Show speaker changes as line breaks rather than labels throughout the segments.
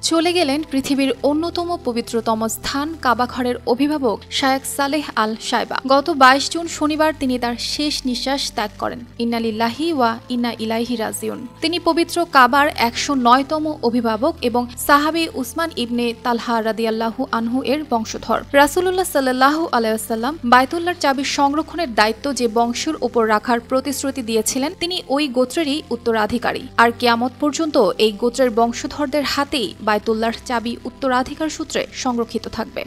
চলে গেলেন পৃথিবীর অন্যতম পবিত্রতম স্থান কাবা ঘরের অভিভাবক শায়েখ সালেহ আল সাইবা। গত ২২ জুন শনিবার তিনি তার শেষ নিঃশ্বাস ত্যাগ করেন। ইন্না লিল্লাহি ওয়া ইন্না ইলাইহি রাজিউন। তিনি পবিত্র কাবার ১০৯তম অভিভাবক এবং সাহাবী উসমান ইবনে তালহা রাদিয়াল্লাহু আনহু এর বংশধর। রাসূলুল্লাহ সাল্লাল্লাহু আলাইহি ওয়াসাল্লাম বাইতুল্লাহর চাবি সংরক্ষণের দায়িত্ব যে বংশের উপর রাখার প্রতিশ্রুতি দিয়েছিলেন, তিনি ওই গোত্রেরই উত্তরাধিকারী। আর কিয়ামত পর্যন্ত এই গোত্রের বংশধরদের হাতেই বাইতুল্লাহর চাবি উত্তরাধিকার সূত্রে সংরক্ষিত থাকবে।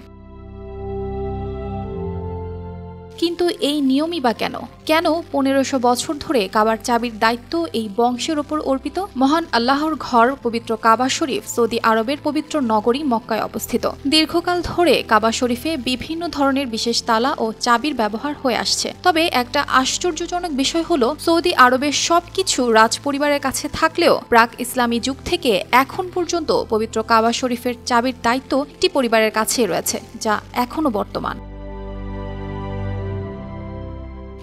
কিন্তু এই নিয়মই বা কেন ১৫০০ বছর ধরে কাবার চাবির দায়িত্ব এই বংশের ওপর অর্পিত? মহান আল্লাহর ঘর পবিত্র কাবা শরীফ সৌদি আরবের পবিত্র নগরী মক্কায় অবস্থিত। দীর্ঘকাল ধরে কাবা শরীফে বিভিন্ন ধরনের বিশেষ তালা ও চাবির ব্যবহার হয়ে আসছে। তবে একটা আশ্চর্যজনক বিষয় হলো, সৌদি আরবের সবকিছু রাজ পরিবারের কাছে থাকলেও প্রাক ইসলামী যুগ থেকে এখন পর্যন্ত পবিত্র কাবা শরীফের চাবির দায়িত্ব একটি পরিবারের কাছেই রয়েছে, যা এখনো বর্তমান।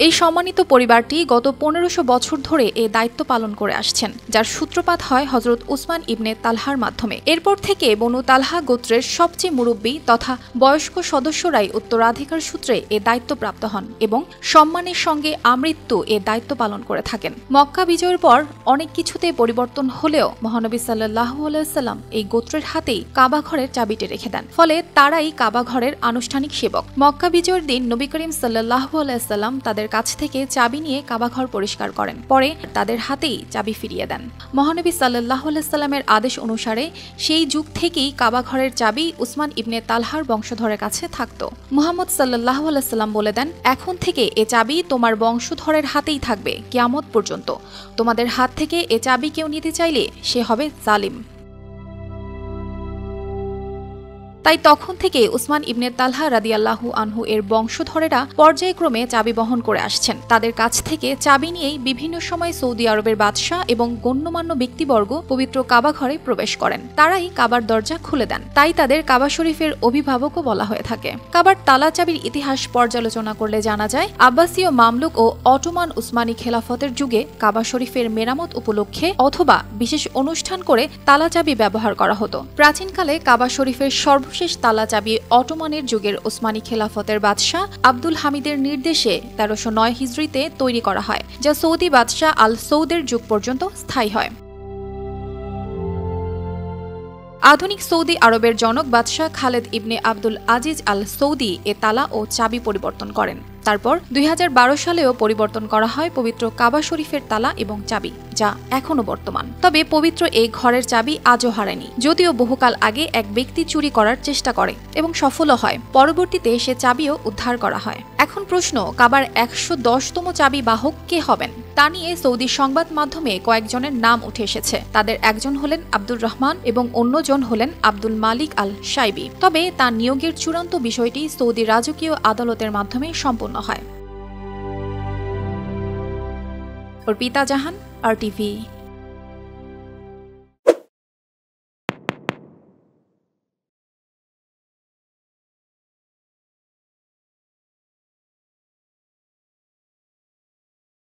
এই সম্মানিত পরিবারটি গত ১৫০০ বছর ধরে এই দায়িত্ব পালন করে আসছেন, যার সূত্রপাত হয় হযরত উসমান ইবনে তালহার মাধ্যমে। এরপর থেকে বনু তালহা গোত্রের সবচেয়ে মুরব্বী তথা বয়স্ক সদস্যরাই উত্তরাধিকার সূত্রে এ দায়িত্ব প্রাপ্ত হন এবং সম্মানের সঙ্গে আমৃত্যু এ দায়িত্ব পালন করে থাকেন। মক্কা বিজয়ের পর অনেক কিছুতে পরিবর্তন হলেও মহানবী সাল্লাল্লাহু আলাইহি ওয়াসাল্লাম এই গোত্রের হাতেই কাবা ঘরের চাবিটি রেখে দেন। ফলে তারাই কাবা ঘরের আনুষ্ঠানিক সেবক। মক্কা বিজয়ের দিন নবী করিম সাল্লাল্লাহু আলাইহি ওয়াসাল্লাম তাদের কাছ থেকে চাবি নিয়ে কাবাঘর পরিষ্কার করেন, পরে তাদের হাতেই চাবি ফিরিয়ে দেন। মহানবী সাল্লাল্লাহু আলাইহি সাল্লামের আদেশ অনুসারে সেই যুগ থেকেই কাবাঘরের চাবি উসমান ইবনে তালহার বংশধরের কাছে থাকত। মুহাম্মদ সাল্লাল্লাহু আলাইহি সাল্লাম বলে দেন, এখন থেকে এ চাবি তোমার বংশধরের হাতেই থাকবে কিয়ামত পর্যন্ত। তোমাদের হাত থেকে এ চাবি কেউ নিতে চাইলে সে হবে জালিম। তাই তখন থেকে উসমান ইবনে তালহা রাদিয়াল্লাহু আনহু এর বংশধরেরা পর্যায়ক্রমে চাবি বহন করে আসছেন। তাদের কাছ থেকে চাবি নিয়েই বিভিন্ন সময় সৌদি আরবের বাদশাহ এবং গণ্যমান্য ব্যক্তিবর্গ পবিত্র কাবা ঘরে প্রবেশ করেন। তারাই কাবার দরজা খুলে দেন, তাই তাদের কাবা শরীফের অভিভাবকও বলা হয়ে থাকে। কাবার তালা চাবির ইতিহাস পর্যালোচনা করলে জানা যায়, আব্বাসীয়, মামলুক ও অটোমান উসমানী খেলাফতের যুগে কাবা শরীফের মেরামত উপলক্ষে অথবা বিশেষ অনুষ্ঠান করে তালা চাবি ব্যবহার করা হতো। প্রাচীনকালে কাবা শরীফের সর্বশেষ তালা চাবি অটোমানের যুগের ওসমানী খেলাফতের বাদশাহ আব্দুল হামিদের নির্দেশে ১৩০৯ হিজরিতে তৈরি করা হয়, যা সৌদি বাদশাহ আল সৌদের যুগ পর্যন্ত স্থায়ী হয়। আধুনিক সৌদি আরবের জনক বাদশাহ খালেদ ইবনে আব্দুল আজিজ আল সৌদি এ তালা ও চাবি পরিবর্তন করেন। তারপর ২০১২ সালেও পরিবর্তন করা হয় পবিত্র কাবা শরীফের তালা এবং চাবি, যা এখনো বর্তমান। তবে পবিত্র এই ঘরের চাবি আজও হারায়নি, যদিও বহুকাল আগে এক ব্যক্তি চুরি করার চেষ্টা করে এবং সফলও হয়। পরবর্তীতে সে চাবিও উদ্ধার করা হয়। এখন প্রশ্ন, কাবার ১১০তম চাবি বাহক কে হবেন? তা নিয়ে সৌদি সংবাদ মাধ্যমে কয়েকজনের নাম উঠে এসেছে। তাদের একজন হলেন আব্দুর রহমান এবং অন্যজন হলেন আব্দুল মালিক আল সাইবি। তবে তার নিয়োগের চূড়ান্ত বিষয়টি সৌদি রাজকীয় আদালতের মাধ্যমে সম্পন্ন হয়। অর্পিতা জাহান, RTV।